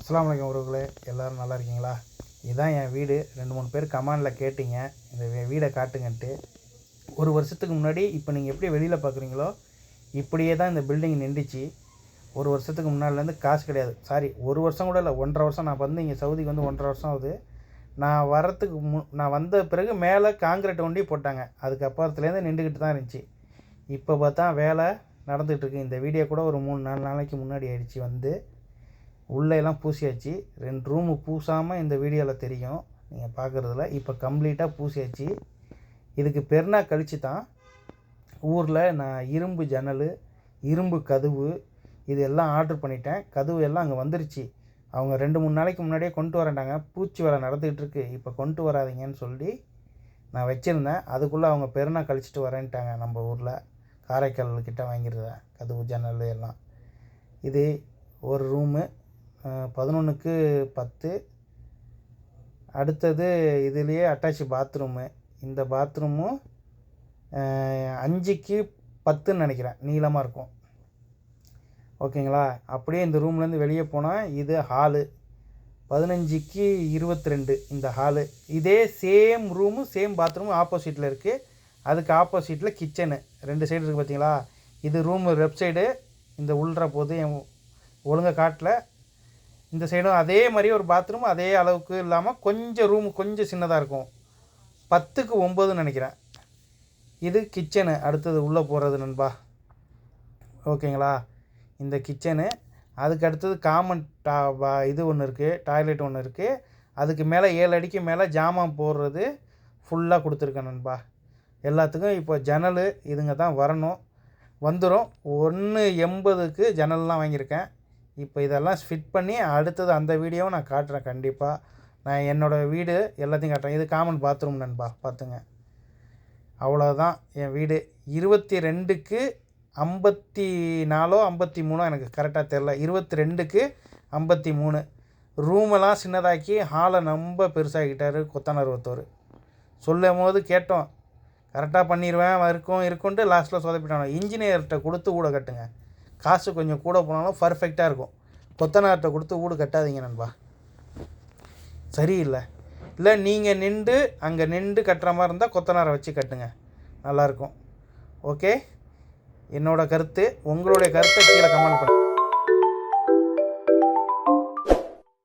அஸ்ஸலாமு அலைக்கும் உறவுகளே, எல்லோரும் நல்லா இருக்கீங்களா? இதுதான் என் வீடு. 2-3 பேர் கமெண்டில் கேட்டிங்க இந்த வீடை காட்டுங்கன்ட்டு. ஒரு வருஷத்துக்கு முன்னாடி இப்போ நீங்கள் எப்படி வெளியில் பார்க்குறீங்களோ இப்படியே தான் இந்த பில்டிங் நின்றுச்சு. ஒரு வருஷத்துக்கு முன்னாடிலேருந்து காசு கிடையாது. சாரி, ஒரு வருஷம் கூட இல்லை, 1.5 வருஷம். நான் வந்து இங்கே சவுதிக்கு வந்து 1.5 வருஷம் ஆகுது. நான் வந்த பிறகு மேலே காங்கிரீட் ஒண்டி போட்டாங்க. அதுக்கப்புறத்துலேருந்து நின்றுக்கிட்டு தான் இருந்துச்சு. இப்போ பார்த்தா வேலை நடந்துகிட்ருக்கு. இந்த வீடியோ கூட ஒரு 3-4 நாளைக்கு முன்னாடி ஆயிடுச்சு. வந்து உள்ளே எல்லாம் பூசியாச்சு. 2 ரூமு பூசாமல் இந்த வீடியோவில் தெரியும் நீங்கள் பார்க்குறதுல. இப்போ கம்ப்ளீட்டாக பூசியாச்சு. இதுக்கு பெருநாள் கழித்து தான் ஊரில் நான் இரும்பு ஜன்னல், இரும்பு கதவு இது எல்லாம் ஆர்டர் பண்ணிட்டேன். கதவு எல்லாம் அங்கே வந்துருச்சு. அவங்க 2-3 நாளைக்கு முன்னாடியே கொண்டு வரேன்டாங்க. பூச்சி வேலை நடந்துகிட்டு இருக்கு, இப்போ கொண்டு வராதிங்கன்னு சொல்லி நான் வச்சுருந்தேன். அதுக்குள்ளே அவங்க பெருநாள் கழிச்சிட்டு வரேன்ட்டாங்க. நம்ம ஊரில் காரைக்கால் கிட்ட வாங்கியிருந்தேன் கதவு ஜன்னல் எல்லாம். இது ஒரு ரூமு 11x10. அடுத்தது இதுலேயே அட்டாச் பாத்ரூமு. இந்த பாத்ரூமும் 5x10ன்னு நினைக்கிறேன், நீளமாக இருக்கும். ஓகேங்களா? அப்படியே இந்த ரூம்லேருந்து வெளியே போனால் இது ஹாலு 15x22 இந்த ஹாலு. இதே சேம் ரூமு சேம் பாத்ரூமு ஆப்போசிட்டில் இருக்குது. அதுக்கு ஆப்போசிட்டில் கிச்சனு 2 சைடு இருக்குது பார்த்தீங்களா? இது ரூமு லெஃப்ட் சைடு. இந்த உள்ற போது ஒழுங்காக காட்டல. இந்த சைடும் அதே மாதிரி ஒரு பாத்ரூம், அதே அளவுக்கு இல்லாமல் கொஞ்சம் ரூமு கொஞ்சம் சின்னதாக இருக்கும். 10x9 நினைக்கிறேன். இது கிச்சனு. அடுத்தது உள்ளே போகிறது நண்பா. ஓகேங்களா? இந்த கிச்சனு. அதுக்கு அடுத்தது காமன் இது ஒன்று இருக்குது, டாய்லெட் ஒன்று இருக்குது. அதுக்கு மேலே 7 அடிக்கு மேலே ஜாமான் போடுறது ஃபுல்லாக கொடுத்துருக்கேன் நண்பா. எல்லாத்துக்கும் இப்போ ஜன்னல் இதுங்க தான் வரணும், வந்துடும். 1.80க்கு ஜன்னல்லாம் வாங்கியிருக்கேன். இப்போ இதெல்லாம் ஃபிட் பண்ணி அடுத்தது அந்த வீடியோவை நான் காட்டுறேன். கண்டிப்பாக நான் என்னோடய வீடு எல்லாத்தையும் காட்டுறேன். இது காமன் பாத்ரூம் நண்பா, பார்த்துங்க. அவ்வளோதான் என் வீடு. 22x54 53 எனக்கு கரெக்டாக தெரில. 22x53. ரூமெல்லாம் சின்னதாக்கி ஹாலை ரொம்ப பெருசாகிட்டார் கொத்தனார் ஒருத்தவர். சொல்லும் போது கேட்டோம், கரெக்டாக பண்ணிடுவேன் இருக்கும்ட்டு லாஸ்ட்டில் சொதப்பிட்டானோ. இன்ஜினியர்கிட்ட கொடுத்து வீடை கட்டுங்க, காசு கொஞ்சம் கூட போனாலும் பர்ஃபெக்டாக இருக்கும். கொத்தனார்கிட்ட கொடுத்து வீடு கட்டாதீங்க நண்பா, சரியில்லை. இல்லை நீங்கள் அங்கே நின்று கட்டுற மாதிரி இருந்தால் கொத்தனாரை வச்சு கட்டுங்க, நல்லாயிருக்கும். ஓகே, என்னோடய கருத்து. உங்களுடைய கருத்தை கீழே கமெண்ட் பண்ணுங்கள்.